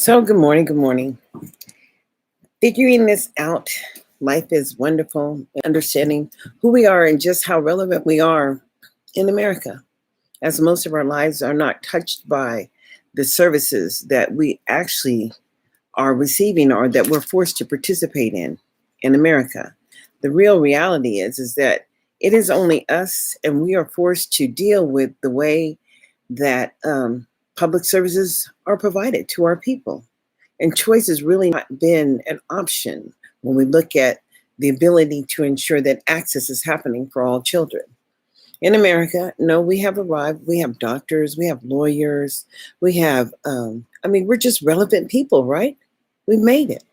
So, good morning. Good morning. Figuring this out, life is wonderful. Understanding who we are and just how relevant we are in America, as most of our lives are not touched by the services that we actually are receiving or that we're forced to participate in America. The real reality is that it is only us, and we are forced to deal with the way that public services are provided to our people. And choice has really not been an option when we look at the ability to ensure that access is happening for all children. In America, no, we have arrived. We have doctors, we have lawyers, we have, we're just relevant people, right? We've made it.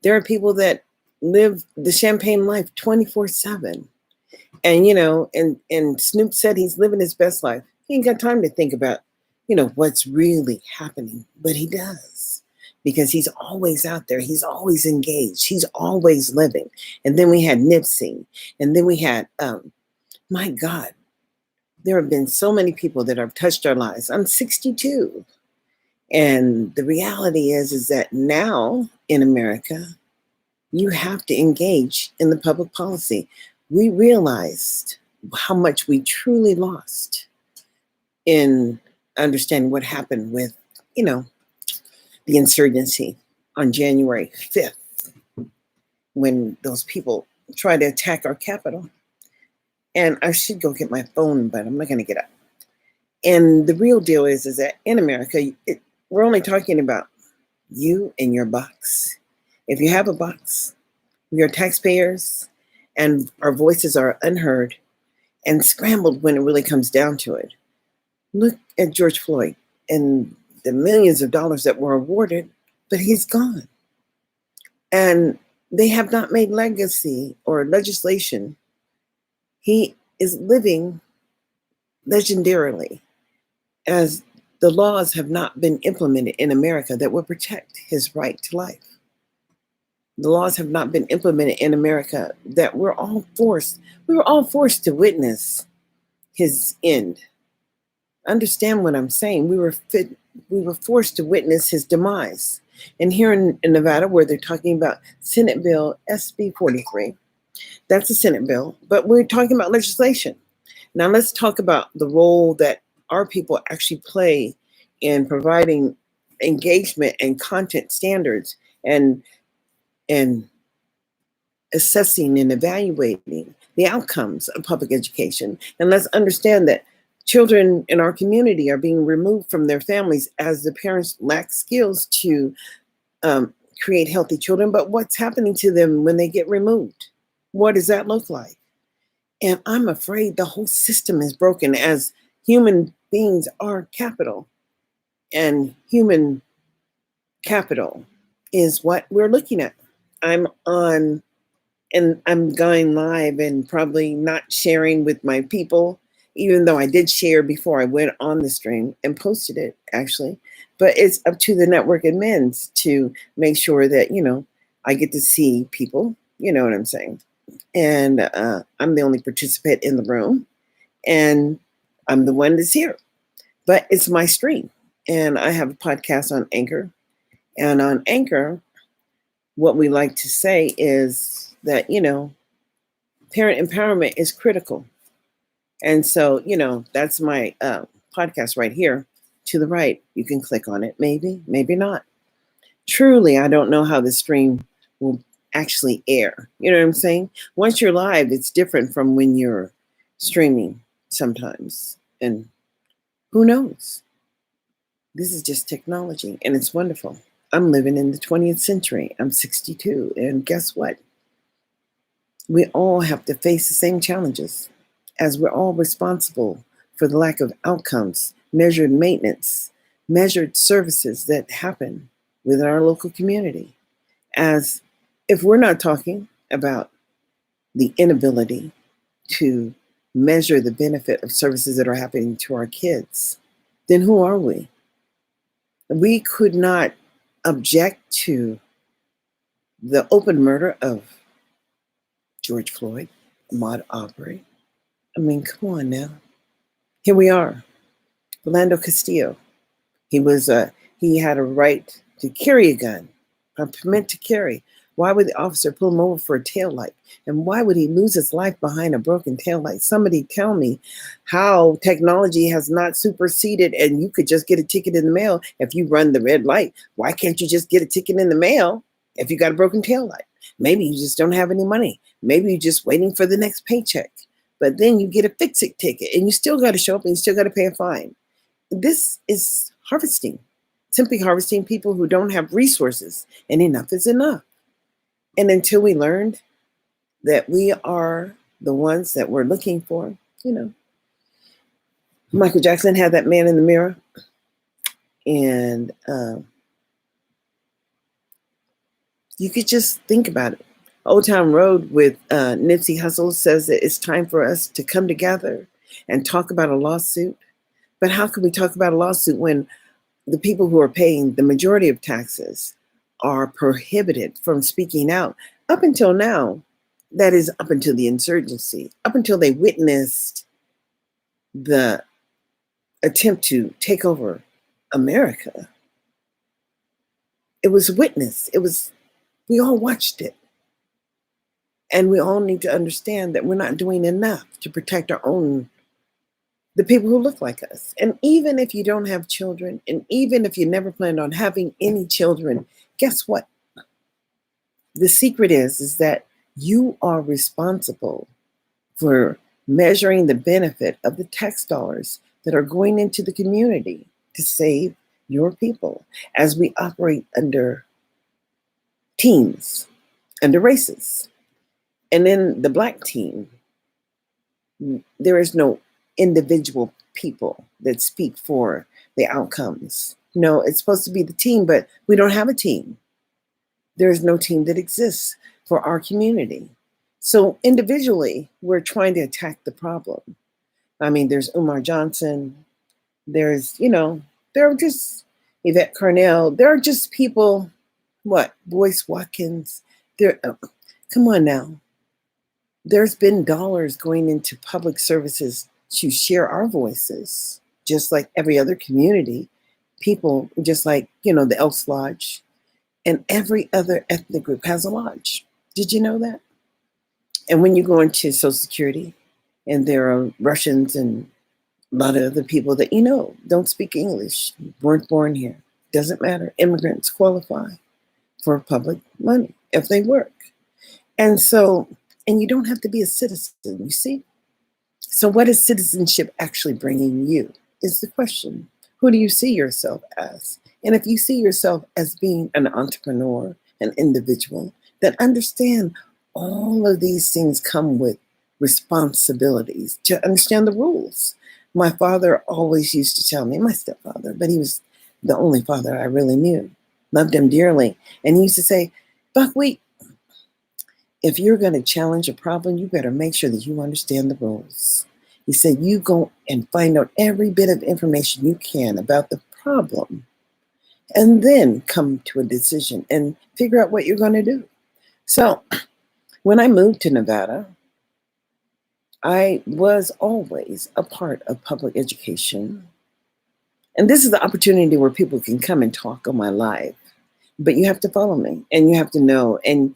There are people that live the champagne life 24/7. And Snoop said he's living his best life. He ain't got time to think about, what's really happening, but he does because he's always out there. He's always engaged. He's always living. And then we had Nipsey, and then we had, my God, there have been so many people that have touched our lives. I'm 62. And the reality is that now in America, you have to engage in the public policy. We realized how much we truly lost in understanding what happened with, the insurgency on January 5th, when those people tried to attack our Capitol. And I should go get my phone, but I'm not going to get up. And the real deal is that in America, we're only talking about you and your box. If you have a box, we are taxpayers, and our voices are unheard and scrambled when it really comes down to it. Look at George Floyd and the millions of dollars that were awarded, but he's gone. And they have not made legacy or legislation. He is living legendarily, as the laws have not been implemented in America that will protect his right to life. The laws have not been implemented in America that we were all forced to witness his end. Understand what I'm saying. We were forced to witness his demise. And here in Nevada, where they're talking about Senate Bill SB 43, that's a Senate bill, but we're talking about legislation. Now let's talk about the role that our people actually play in providing engagement and content standards and assessing and evaluating the outcomes of public education. And let's understand that children in our community are being removed from their families as the parents lack skills to create healthy children. But what's happening to them when they get removed? What does that look like? And I'm afraid the whole system is broken, as human beings are capital. And human capital is what we're looking at. I'm on, and I'm going live and probably not sharing with my people, even though I did share before I went on the stream and posted it actually. But it's up to the network admins to make sure that, I get to see people, you know what I'm saying? And I'm the only participant in the room, and I'm the one that's here. But it's my stream, and I have a podcast on Anchor. And on Anchor, what we like to say is that, parent empowerment is critical. And so, that's my podcast right here to the right. You can click on it, maybe, maybe not. Truly, I don't know how the stream will actually air. You know what I'm saying? Once you're live, it's different from when you're streaming sometimes. And who knows? This is just technology, and it's wonderful. I'm living in the 20th century. I'm 62. And guess what? We all have to face the same challenges, as we're all responsible for the lack of outcomes, measured maintenance, measured services that happen within our local community. As if we're not talking about the inability to measure the benefit of services that are happening to our kids, then who are we? We could not object to the open murder of George Floyd, Ahmaud Arbery. I mean, come on now. Here we are. Philando Castillo. He had a right to carry a gun, a permit to carry. Why would the officer pull him over for a taillight? And why would he lose his life behind a broken taillight? Somebody tell me how technology has not superseded and you could just get a ticket in the mail if you run the red light. Why can't you just get a ticket in the mail if you got a broken taillight? Maybe you just don't have any money. Maybe you're just waiting for the next paycheck. But then you get a fix-it ticket and you still got to show up and you still got to pay a fine. This is harvesting, simply harvesting people who don't have resources, and enough is enough. And until we learned that we are the ones that we're looking for, Michael Jackson had that man in the mirror, and you could just think about it. Old Town Road with Nipsey Hussle says that it's time for us to come together and talk about a lawsuit. But how can we talk about a lawsuit when the people who are paying the majority of taxes are prohibited from speaking out? Up until now, that is up until the insurgency, up until they witnessed the attempt to take over America. It was witnessed. We all watched it. And we all need to understand that we're not doing enough to protect the people who look like us. And even if you don't have children, and even if you never planned on having any children, guess what? The secret is that you are responsible for measuring the benefit of the tax dollars that are going into the community to save your people as we operate under teams, under races. And in the Black team, there is no individual people that speak for the outcomes. No, it's supposed to be the team, but we don't have a team. There is no team that exists for our community. So individually, we're trying to attack the problem. I mean, there's Umar Johnson. There's, there are just Yvette Carnell. There are just people, Boyce Watkins. Come on now. There's been dollars going into public services to share our voices, just like every other community. People, just like, the Elks Lodge, and every other ethnic group has a lodge. Did you know that? And when you go into Social Security, and there are Russians and a lot of other people that don't speak English, weren't born here. Doesn't matter. Immigrants qualify for public money if they work. And you don't have to be a citizen, you see? So what is citizenship actually bringing you is the question. Who do you see yourself as? And if you see yourself as being an entrepreneur, an individual, then understand all of these things come with responsibilities to understand the rules. My father always used to tell me, my stepfather, but he was the only father I really knew, loved him dearly. And he used to say, Buckwheat, if you're going to challenge a problem, you better make sure that you understand the rules. He said, you go and find out every bit of information you can about the problem, and then come to a decision and figure out what you're going to do. So when I moved to Nevada, I was always a part of public education. And this is the opportunity where people can come and talk on my live. But you have to follow me and you have to know. And,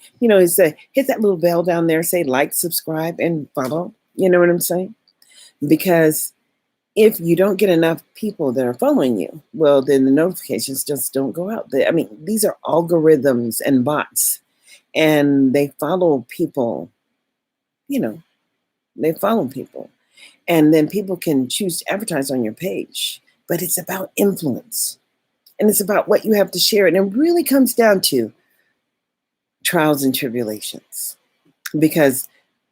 say, hit that little bell down there, say like, subscribe, and follow. You know what I'm saying? Because if you don't get enough people that are following you, well, then the notifications just don't go out. These are algorithms and bots, and they follow people, they follow people. And then people can choose to advertise on your page. But it's about influence. And it's about what you have to share. And it really comes down to trials and tribulations, because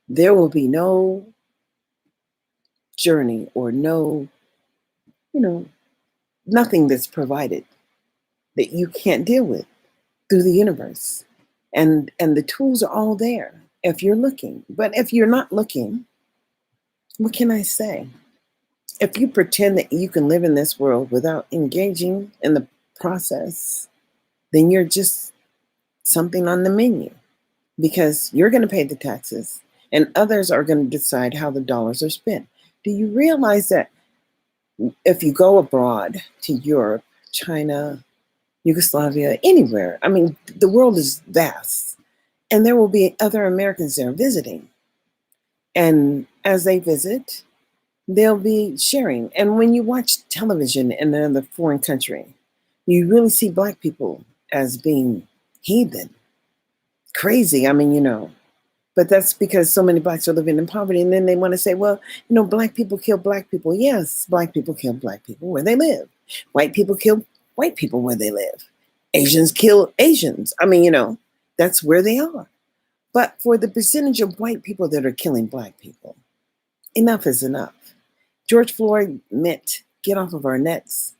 there will be no journey or no, nothing that's provided that you can't deal with through the universe. And the tools are all there if you're looking. But if you're not looking, what can I say? If you pretend that you can live in this world without engaging in the process, then you're just something on the menu, because you're going to pay the taxes and others are going to decide how the dollars are spent. Do you realize that if you go abroad to Europe, China, Yugoslavia, anywhere. I mean, the world is vast. And there will be other Americans there visiting. And as they visit, they'll be sharing. And when you watch television in another foreign country, you really see Black people as being heathen, crazy. I mean, but that's because so many Blacks are living in poverty. And then they want to say, well, Black people kill Black people. Yes, Black people kill Black people where they live. White people kill white people where they live. Asians kill Asians. I mean, that's where they are. But for the percentage of white people that are killing Black people, enough is enough. George Floyd meant get off of our necks,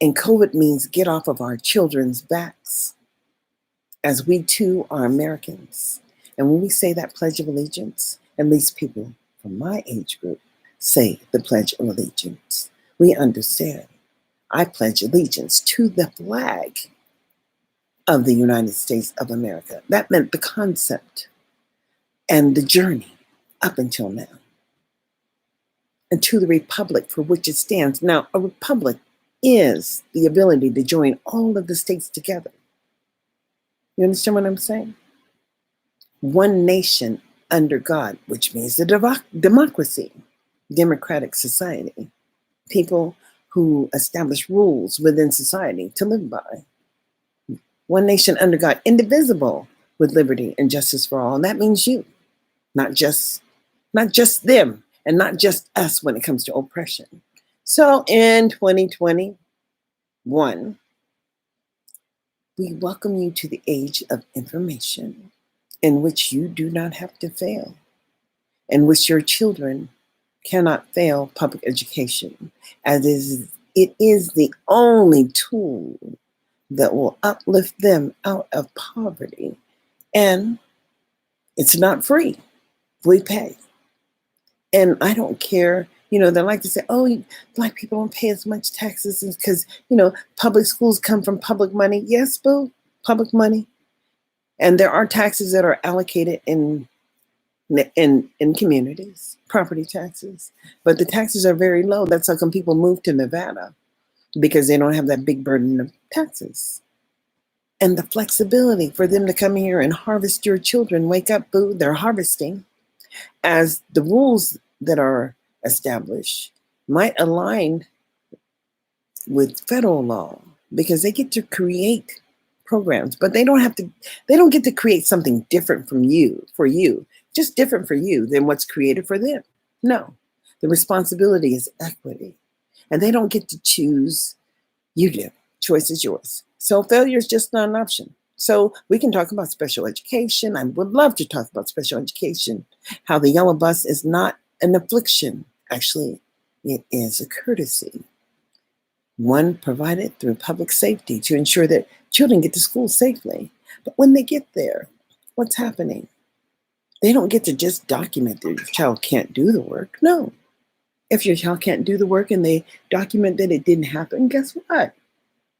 and COVID means get off of our children's backs, as we too are Americans. And when we say that Pledge of Allegiance, at least people from my age group say the Pledge of Allegiance, we understand. I pledge allegiance to the flag of the United States of America. That meant the concept and the journey up until now, and to the republic for which it stands. Now, a republic is the ability to join all of the states together. You understand what I'm saying? One nation under God, which means the democracy, democratic society, people who establish rules within society to live by. One nation under God, indivisible, with liberty and justice for all. And that means you, not just them, and not just us when it comes to oppression. So in 2021, we welcome you to the age of information, in which you do not have to fail, in which your children cannot fail public education, as it is the only tool that will uplift them out of poverty. And it's not free. We pay. And I don't care, they like to say, oh, Black people don't pay as much taxes because, public schools come from public money. Yes, boo, public money. And there are taxes that are allocated in communities, property taxes. But the taxes are very low. That's how come people move to Nevada, because they don't have that big burden of taxes. And the flexibility for them to come here and harvest your children. Wake up, boo, they're harvesting. As the rules that are established might align with federal law, because they get to create programs, but they don't get to create something different for you, just different for you than what's created for them. No, the responsibility is equity, and they don't get to choose. You do. Choice is yours. So failure is just not an option. So we can talk about special education. I would love to talk about special education, how the yellow bus is not an affliction. Actually, it is a courtesy. One provided through public safety to ensure that children get to school safely. But when they get there, what's happening? They don't get to just document that your child can't do the work. No. If your child can't do the work and they document that it didn't happen, guess what?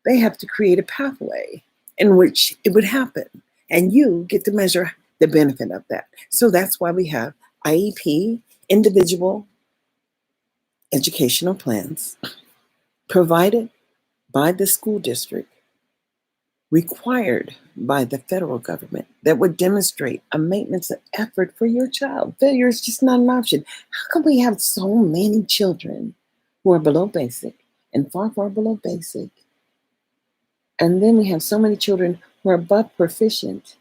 They have to create a pathway in which it would happen. And you get to measure the benefit of that. So that's why we have IEP, individual educational plans, provided by the school district, required by the federal government, that would demonstrate a maintenance of effort for your child. Failure is just not an option. How come we have so many children who are below basic and far, far below basic? And then we have so many children who are above proficient,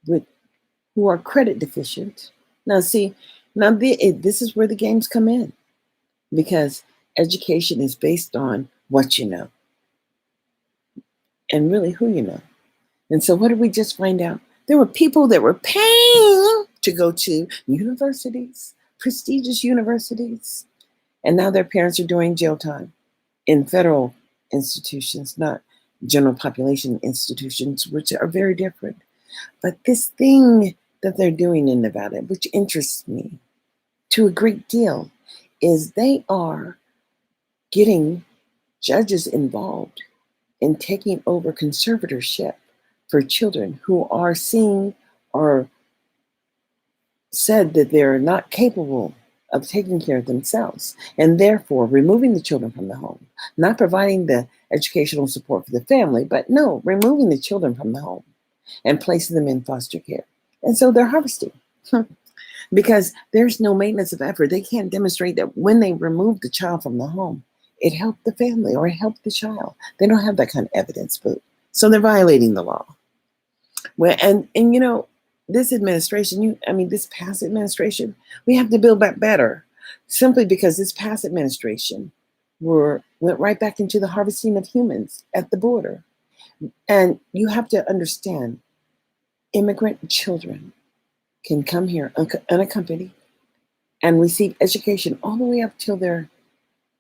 who are credit deficient. Now, see, this is where the games come in, because education is based on what you know and really who you know. And so what did we just find out? There were people that were paying to go to universities, prestigious universities, and now their parents are doing jail time in federal institutions, not general population institutions, which are very different. But this thing that they're doing in Nevada, which interests me to a great deal, is they are getting judges involved in taking over conservatorship for children who are seen or said that they're not capable of taking care of themselves, and therefore removing the children from the home, not providing the educational support for the family, but no, removing the children from the home and placing them in foster care. And so they're harvesting because there's no maintenance of effort. They can't demonstrate that when they remove the child from the home, it helped the family or it helped the child. They don't have that kind of evidence, but so they're violating the law. Well, and you know, this administration, this past administration, we have to build back better, simply because this past administration went right back into the harvesting of humans at the border. And you have to understand, immigrant children can come here unaccompanied and receive education all the way up till they're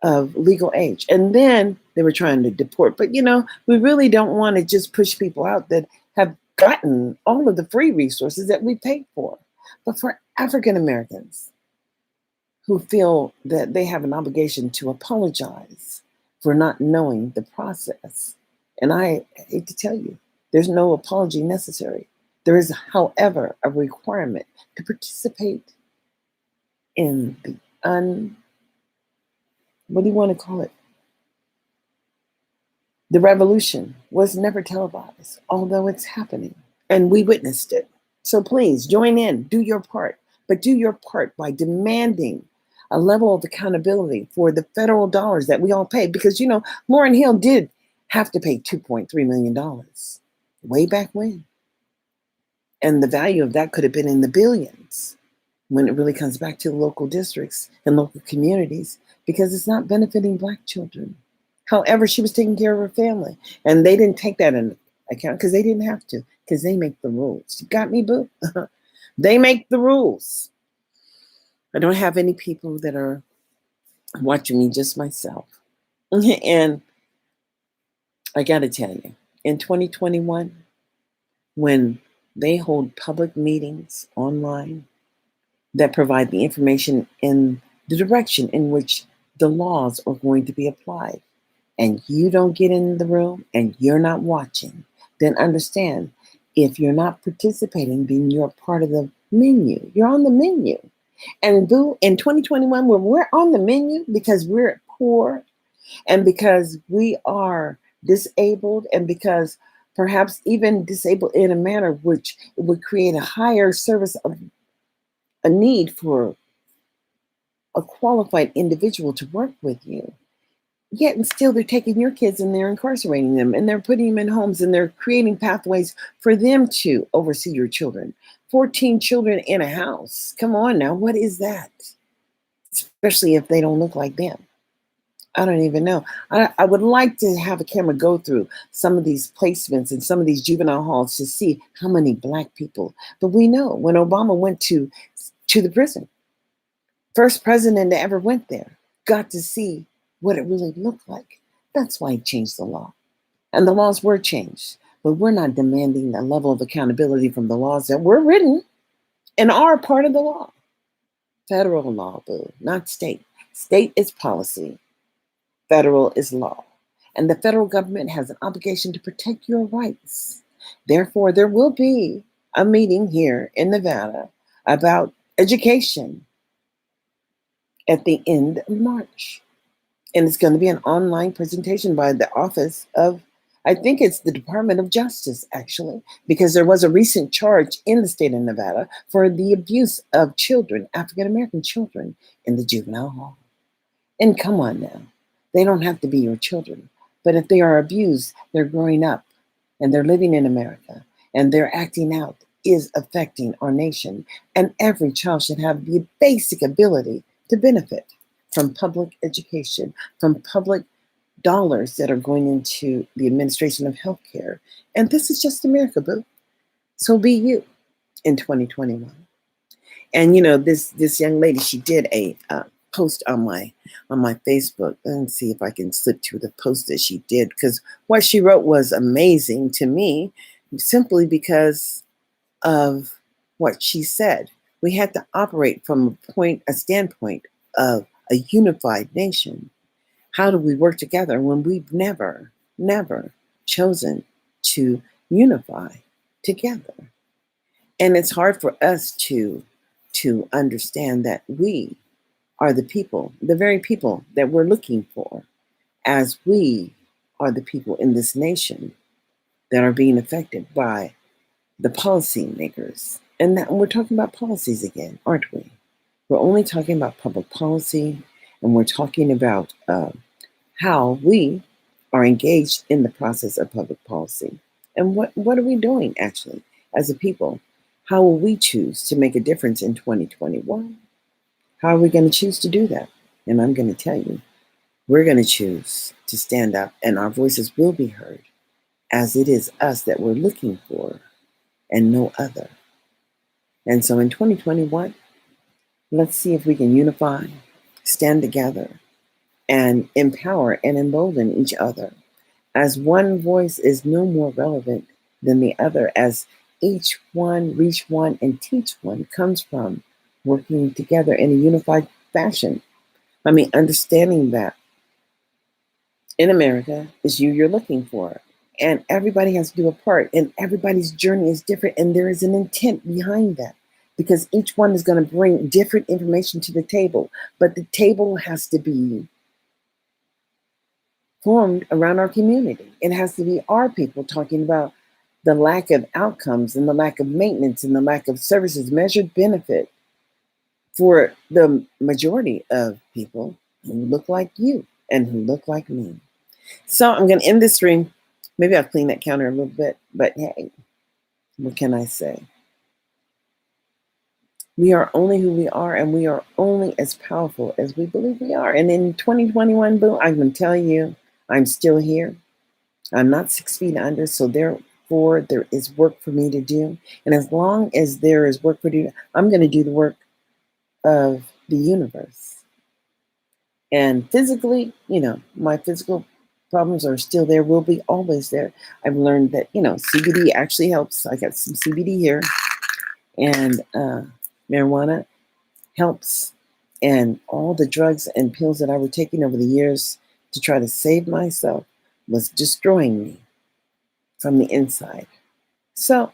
of legal age. And then they were trying to deport. But you know, we really don't want to just push people out that have gotten all of the free resources that we paid for. But for African Americans who feel that they have an obligation to apologize for not knowing the process, and I hate to tell you, there's no apology necessary. There is, however, a requirement to participate in the what do you want to call it? The revolution was never televised, although it's happening, and we witnessed it. So please join in, do your part, but do your part by demanding a level of accountability for the federal dollars that we all pay. Because, you know, Lauryn Hill did have to pay $2.3 million way back when. And the value of that could have been in the billions when it really comes back to the local districts and local communities, because it's not benefiting Black children. However, she was taking care of her family, and they didn't take that into account because they didn't have to, because they make the rules. You got me, boo? They make the rules. I don't have any people that are watching me, just myself. And I got to tell you, in 2021, when they hold public meetings online that provide the information in the direction in which the laws are going to be applied, and you don't get in the room and you're not watching, then understand, if you're not participating, then you're part of the menu. You're on the menu. And boo, in 2021, when we're on the menu because we're poor and because we are disabled and because perhaps even disabled in a manner which would create a higher service of a need for a qualified individual to work with you. Yet and still they're taking your kids and they're incarcerating them and they're putting them in homes and they're creating pathways for them to oversee your children. 14 children in a house. Come on now, what is that? Especially if they don't look like them. I don't even know. I would like to have a camera go through some of these placements and some of these juvenile halls to see how many Black people. But we know when Obama went to the prison, first president that ever went there, got to see what it really looked like. That's why he changed the law. And the laws were changed. But we're not demanding a level of accountability from the laws that were written and are part of the law. Federal law, boo, not state. State is policy. Federal is law. And the federal government has an obligation to protect your rights. Therefore, there will be a meeting here in Nevada about education at the end of March. And it's going to be an online presentation by the Office of, I think it's the Department of Justice, actually, because there was a recent charge in the state of Nevada for the abuse of children, African-American children, in the juvenile hall. And come on now, they don't have to be your children. But if they are abused, they're growing up and they're living in America and they're acting out is affecting our nation. And every child should have the basic ability to benefit from public education, from public dollars that are going into the administration of healthcare. And this is just America, boo. So be you in 2021. And you know, this young lady, she did a post on my Facebook. Let's see if I can slip to the post that she did, because what she wrote was amazing to me, simply because of what she said. We had to operate from a standpoint of a unified nation. How do we work together when we've never chosen to unify together? And it's hard for us to understand that we are the people, the very people that we're looking for, as we are the people in this nation that are being affected by the policymakers. And that, we're talking about policies again, aren't we? We're only talking about public policy, and we're talking about how we are engaged in the process of public policy. And what are we doing actually as a people? How will we choose to make a difference in 2021? How are we going to choose to do that? And I'm going to tell you, we're going to choose to stand up, and our voices will be heard, as it is us that we're looking for and no other. And so in 2021, let's see if we can unify, stand together, and empower and embolden each other, as one voice is no more relevant than the other, as each one, reach one, and teach one comes from working together in a unified fashion. I mean, understanding that in America is you're looking for. And everybody has to do a part, and everybody's journey is different, and there is an intent behind that, because each one is going to bring different information to the table, but the table has to be formed around our community. It has to be our people talking about the lack of outcomes and the lack of maintenance and the lack of services, measured benefit for the majority of people who look like you and who look like me. So I'm going to end this stream. Maybe I'll clean that counter a little bit, but hey, what can I say? We are only who we are, and we are only as powerful as we believe we are. And in 2021, boo, I'm going to tell you, I'm still here. I'm not 6 feet under, so therefore there is work for me to do. And as long as there is work for me to do, I'm going to do the work of the universe. And physically, my physical problems are still there, will be always there. I've learned that, CBD actually helps. I got some CBD here, and marijuana helps. And all the drugs and pills that I were taking over the years to try to save myself was destroying me from the inside. So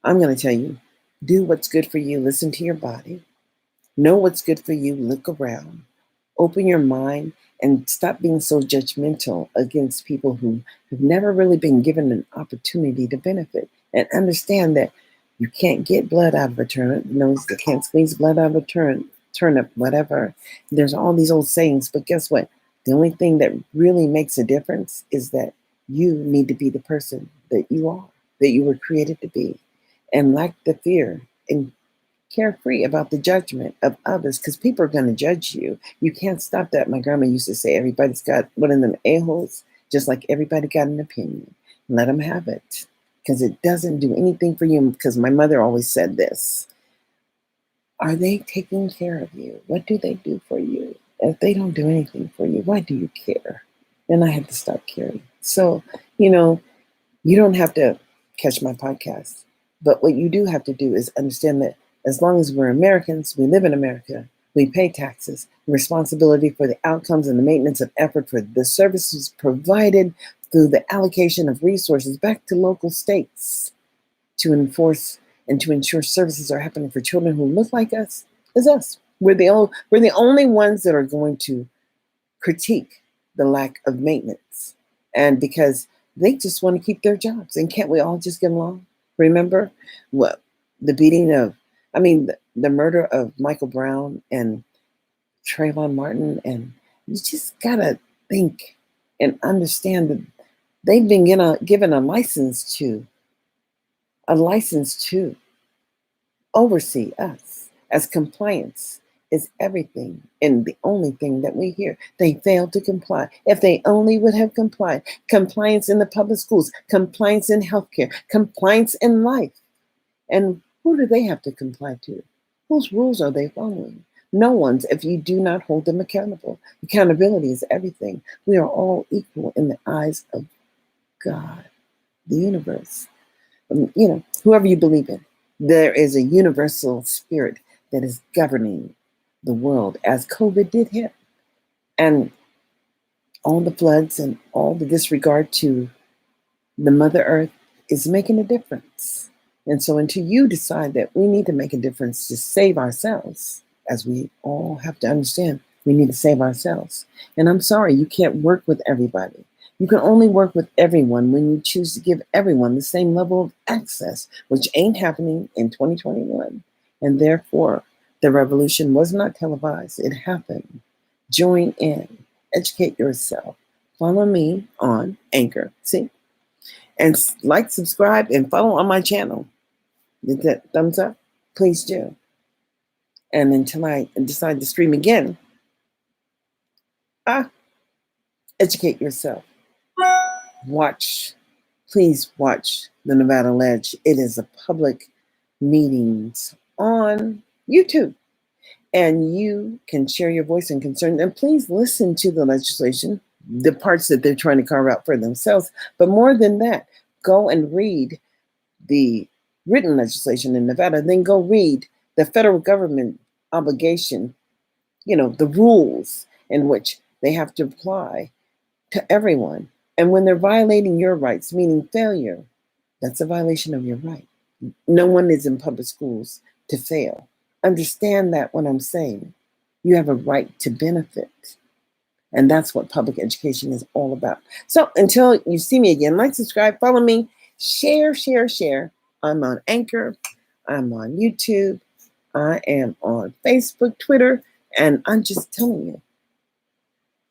I'm going to tell you, do what's good for you. Listen to your body. Know what's good for you. Look around. Open your mind and stop being so judgmental against people who have never really been given an opportunity to benefit. And understand that you can't get blood out of a turnip. You can't squeeze blood out of a turnip, whatever. There's all these old sayings, but guess what? The only thing that really makes a difference is that you need to be the person that you are, that you were created to be, and lack the fear and carefree about the judgment of others, because people are going to judge you. You can't stop that. My grandma used to say, everybody's got one of them a-holes, just like everybody got an opinion. Let them have it, because it doesn't do anything for you. Because my mother always said this: are they taking care of you? What do they do for you? If they don't do anything for you, why do you care? And I had to stop caring. So, you don't have to catch my podcast. But what you do have to do is understand that as long as we're Americans, we live in America, we pay taxes, responsibility for the outcomes and the maintenance of effort for the services provided through the allocation of resources back to local states to enforce and to ensure services are happening for children who look like us is us. We're the only ones that are going to critique the lack of maintenance. And because they just want to keep their jobs. And can't we all just get along? Remember what the the murder of Michael Brown and Trayvon Martin. And you just got to think and understand that they've been given a license to oversee us, as compliance is everything and the only thing that we hear. They failed to comply. If they only would have complied, compliance in the public schools, compliance in healthcare, compliance in life. And who do they have to comply to? Whose rules are they following? No one's, if you do not hold them accountable. Accountability is everything. We are all equal in the eyes of God, the universe. Whoever you believe in, there is a universal spirit that is governing the world as COVID did hit. And all the floods and all the disregard to the Mother Earth is making a difference. And so until you decide that we need to make a difference to save ourselves, as we all have to understand, we need to save ourselves. And I'm sorry, you can't work with everybody. You can only work with everyone when you choose to give everyone the same level of access, which ain't happening in 2021. And therefore, the revolution was not televised, it happened. Join in, educate yourself. Follow me on Anchor. See? And like, subscribe, and follow on my channel. Did that thumbs up? Please do. And until I decide to stream again, educate yourself. Please watch the Nevada Ledge. It is a public meetings on YouTube. And you can share your voice and concern. And please listen to the legislation, the parts that they're trying to carve out for themselves. But more than that, go and read the written legislation in Nevada. Then go read the federal government obligation, the rules in which they have to apply to everyone. And when they're violating your rights, meaning failure, that's a violation of your right. No one is in public schools to fail. Understand that what I'm saying. You have a right to benefit. And that's what public education is all about. So until you see me again, like, subscribe, follow me, share. I'm on Anchor. I'm on YouTube. I am on Facebook, Twitter. And I'm just telling you,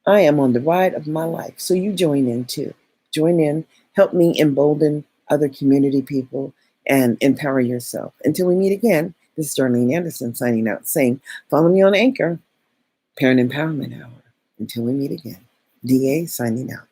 I am on the ride of my life. So you join in too. Join in. Help me embolden other community people and empower yourself. Until we meet again, this is Darlene Anderson signing out, saying, follow me on Anchor, Parent Empowerment Hour. Until we meet again, DA signing out.